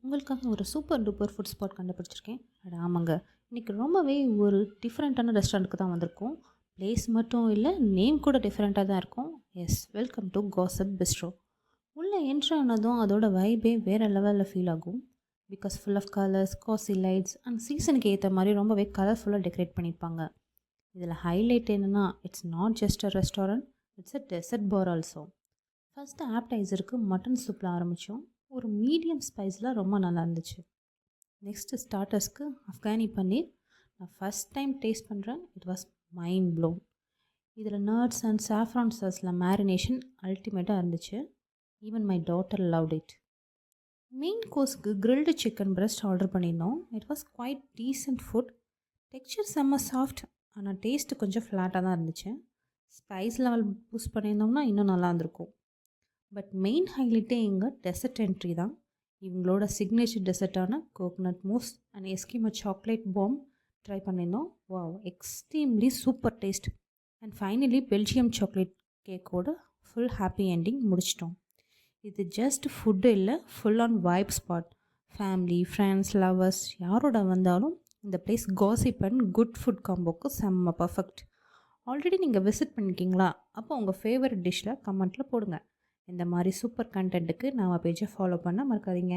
உங்களுக்காக ஒரு super duper food spot கண்டுபிடிச்சிருக்கேன். அட ஆமாங்க. இன்னைக்கு ரொம்பவே ஒரு டிஃப்ரெண்ட்டான ரெஸ்டாரண்ட்டுக்கு தான் வந்திருக்கோம். பிளேஸ் மட்டும் இல்ல, நேம் கூட டிஃப்ரெண்ட்டா தான் இருக்கும். எஸ், வெல்கம் டு காசிப் பிஸ்ட்ரோ. உள்ள என்ட்ரி ஆனதும் அதோட வைபே வேற லெவல்ல ஃபீல் ஆகும். Because full of colours, cozy lights and சீசனுக்கு ஏத்த மாரி ரொம்பவே கலர்ஃபுல்லா டெக்கரேட் பண்ணியிருப்பாங்க. இதில ஹைலைட் என்னன்னா, it's not just a restaurant, it's a dessert bar also. First ஆப்படைசருக்கு மட்டன் சூப்பில் ஆரம்பித்தோம். ஒரு மீடியம் ஸ்பைஸில் ரொம்ப நல்லா இருந்துச்சு. நெக்ஸ்ட்டு ஸ்டார்ட்டர்ஸ்க்கு அஃப்கானி பன்னீர். நான் ஃபஸ்ட் டைம் டேஸ்ட் பண்ணுறேன். It was mind blown. இதில் நட்ஸ் அண்ட் சாஃப்ரான் சாஸில் மேரினேஷன் அல்டிமேட்டாக இருந்துச்சு. Even my daughter loved it. Main கோர்ஸ்க்கு கிரில்டு சிக்கன் பிரஸ்ட் ஆர்டர் பண்ணியிருந்தோம். It was quite decent food. Texture செம்ம சாஃப்ட், ஆனால் டேஸ்ட்டு கொஞ்சம் ஃப்ளாட்டாக தான் இருந்துச்சு. ஸ்பைஸ் லெவல் பூஸ்ட் பண்ணியிருந்தோம்னா இன்னும் நல்லா இருந்திருக்கும். பட் மெயின் ஹைலைட்டே எங்கள் டெசர்ட் என்ட்ரி தான். இவங்களோட சிக்னேச்சர் டெசர்ட்டான coconut mousse and Eskimo chocolate bomb try பண்ணியிருந்தோம். Wow, extremely super taste. And finally Belgium chocolate கேக்கோட ஃபுல் ஹாப்பி என்டிங் முடிச்சிட்டோம். இது ஜஸ்ட் ஃபுட்டு இல்லை, full on vibe spot. Family, friends, lovers யாரோட வந்தாலும் இந்த place gossip and good food காம்போக்கு செம்ம பர்ஃபெக்ட். ஆல்ரெடி நீங்கள் விசிட் பண்ணியிருக்கீங்களா? அப்போ உங்கள் ஃபேவரட் டிஷ்ஷில் கமெண்ட்டில் போடுங்க. இந்த மாதிரி சூப்பர் கண்டென்ட்டுக்கு நம்ம பேஜை ஃபாலோ பண்ண மறக்காதீங்க.